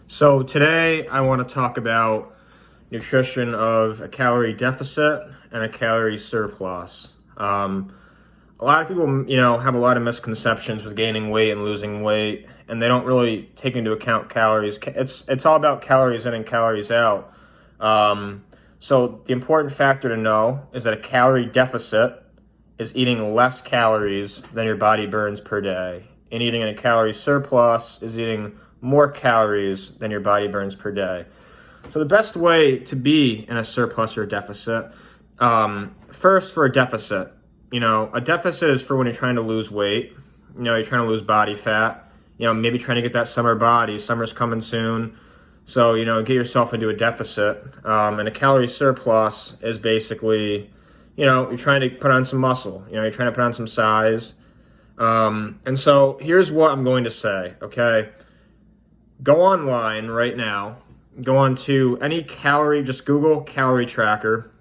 So today I want to talk about nutrition of a calorie deficit and a calorie surplus. A lot of people, have a lot of misconceptions with gaining weight and losing weight, and they don't really take into account calories. It's all about calories in and calories out. So the important factor to know is that a calorie deficit is eating less calories than your body burns per day, and eating in a calorie surplus is eating more calories than your body burns per day. So the best way to be in a surplus or a deficit, first for a deficit, a deficit is for when you're trying to lose weight. You're trying to lose body fat. Maybe trying to get that summer body. Summer's coming soon. So, get yourself into a deficit. And a calorie surplus is basically, you're trying to put on some muscle. You're trying to put on some size. And so here's what I'm going to say, okay? Go online right now. Go on to any calorie, just Google calorie tracker,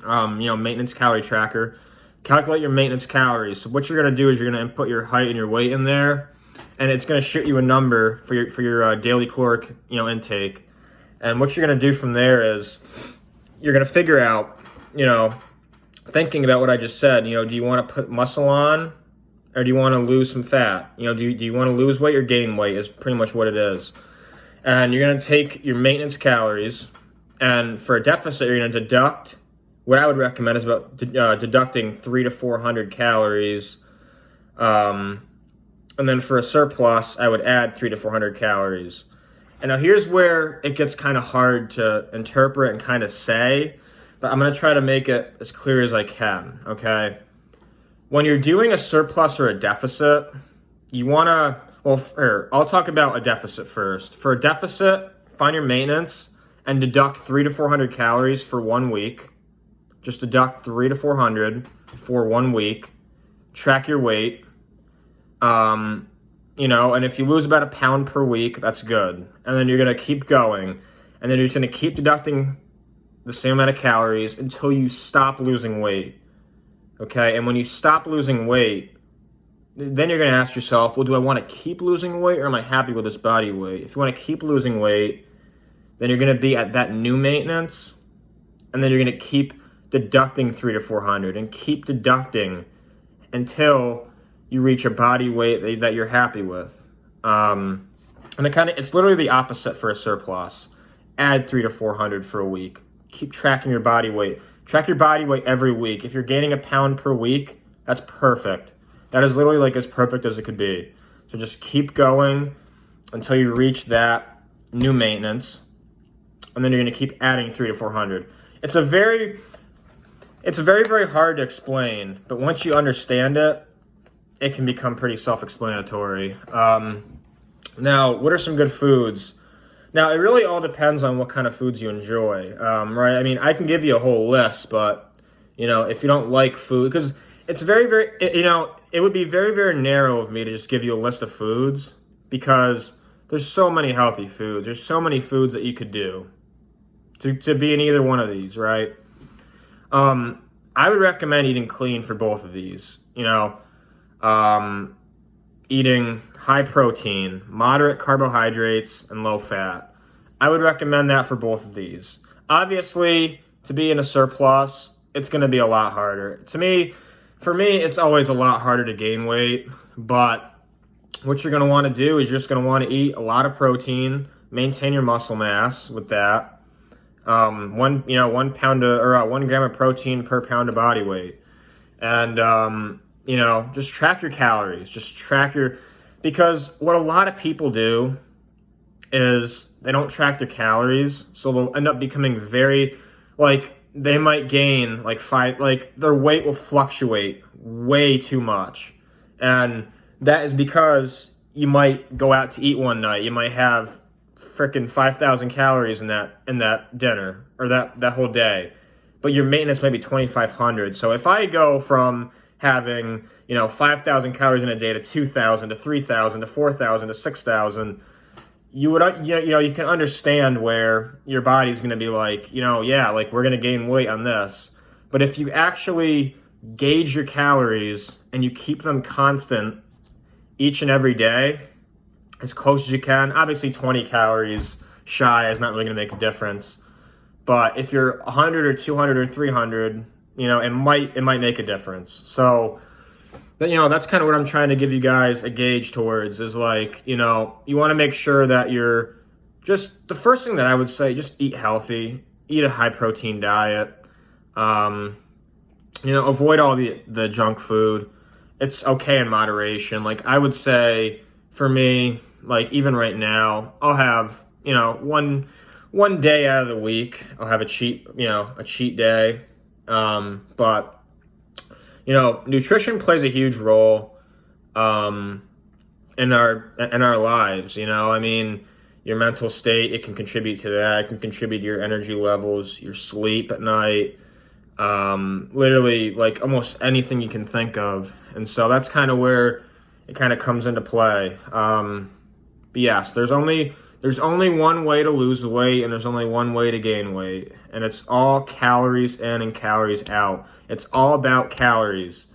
maintenance calorie tracker. Calculate your maintenance calories. So what you're going to do is you're going to input your height and your weight in there, and it's going to shoot you a number for your daily caloric, intake. And what you're going to do from there is you're going to figure out, thinking about what I just said, do you want to put muscle on or do you want to lose some fat? Do you want to lose weight or gain weight is pretty much what it is. And you're going to take your maintenance calories, and for a deficit, you're going to deduct. What I would recommend is about deducting 300 to 400 calories. And then for a surplus, I would add 300 to 400 calories. And now here's where it gets kind of hard to interpret and kind of say, but I'm going to try to make it as clear as I can, okay? When you're doing a surplus or a deficit, you want to, I'll talk about a deficit first. For a deficit, find your maintenance and deduct 300 to 400 calories for 1 week. Just deduct 300 to 400 for 1 week. Track your weight. And if you lose about a pound per week, that's good. And then you're going to keep going. And then you're just going to keep deducting the same amount of calories until you stop losing weight. Okay? And when you stop losing weight, then you're going to ask yourself, well, do I want to keep losing weight or am I happy with this body weight? If you want to keep losing weight, then you're going to be at that new maintenance. And then you're going to keep deducting 300 to 400 and keep deducting until you reach a body weight that you're happy with. And it's literally the opposite for a surplus. Add 300 to 400 for a week. Keep tracking your body weight. Track your body weight every week. If you're gaining a pound per week, that's perfect. That is literally like as perfect as it could be. So just keep going until you reach that new maintenance. And then you're going to keep adding 300 to 400. It's very, very hard to explain, but once you understand it, it can become pretty self-explanatory. Now, what are some good foods? Now, it really all depends on what kind of foods you enjoy, right? I mean, I can give you a whole list, but, if you don't like food, because it's very, very, it would be very, very narrow of me to just give you a list of foods, because there's so many healthy foods. There's so many foods that you could do to be in either one of these, right? I would recommend eating clean for both of these. Eating high protein, moderate carbohydrates, and low fat. I would recommend that for both of these. Obviously, to be in a surplus, it's going to be a lot harder. For me, it's always a lot harder to gain weight, but what you're going to want to do is you're just going to want to eat a lot of protein, maintain your muscle mass with that. 1 gram of protein per pound of body weight. And, just track your calories, because what a lot of people do is they don't track their calories. So they'll end up becoming they might gain their weight will fluctuate way too much. And that is because you might go out to eat one night. You might have freaking 5,000 calories in that dinner or that whole day, but your maintenance might be 2,500. So if I go from having 5,000 calories in a day to 2,000 to 3,000 to 4,000 to 6,000, you can understand where your body's going to be we're going to gain weight on this. But if you actually gauge your calories and you keep them constant each and every day, as close as you can. Obviously, 20 calories shy is not really going to make a difference. But if you're 100 or 200 or 300, it might make a difference. So, that's kind of what I'm trying to give you guys a gauge towards is like, you want to make sure that you're just, the first thing that I would say, just eat healthy, eat a high protein diet, avoid all the junk food. It's okay in moderation. Like I would say for me, like even right now, I'll have, one day out of the week, I'll have a cheat day. But nutrition plays a huge role in our lives. I mean, your mental state, it can contribute to that. It can contribute to your energy levels, your sleep at night, literally like almost anything you can think of. And so that's kind of where it kind of comes into play. But yes, there's only one way to lose weight, and there's only one way to gain weight, and it's all calories in and calories out. It's all about calories.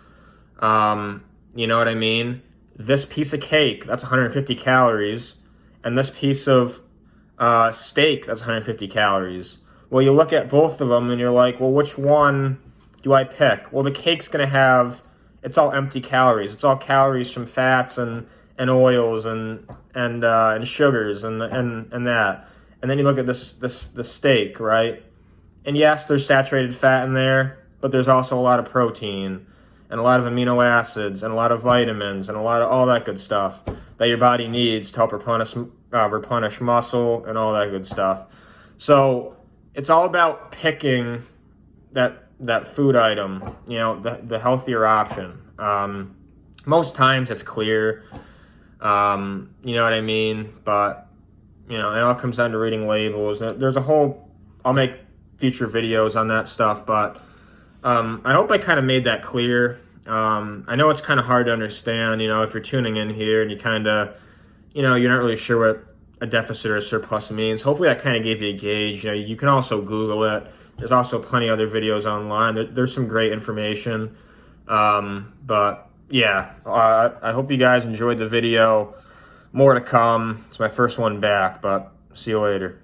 You know what I mean? This piece of cake, that's 150 calories, and this piece of steak, that's 150 calories. Well, you look at both of them and you're like, well, which one do I pick? Well, the cake's going to have, it's all empty calories. It's all calories from fats and oils and sugars and that. And then you look at this steak, right? And yes, there's saturated fat in there, but there's also a lot of protein and a lot of amino acids and a lot of vitamins and a lot of all that good stuff that your body needs to help replenish muscle and all that good stuff. So it's all about picking that food item, the healthier option. Most times it's clear, you know what I mean? But, it all comes down to reading labels. There's I'll make future videos on that stuff, but I hope I kind of made that clear. I know it's kind of hard to understand, if you're tuning in here and you kind of, you're not really sure what a deficit or a surplus means. Hopefully that kind of gave you a gauge. You can also Google it. There's also plenty of other videos online. There's some great information. But yeah, I hope you guys enjoyed the video. More to come. It's my first one back, but see you later.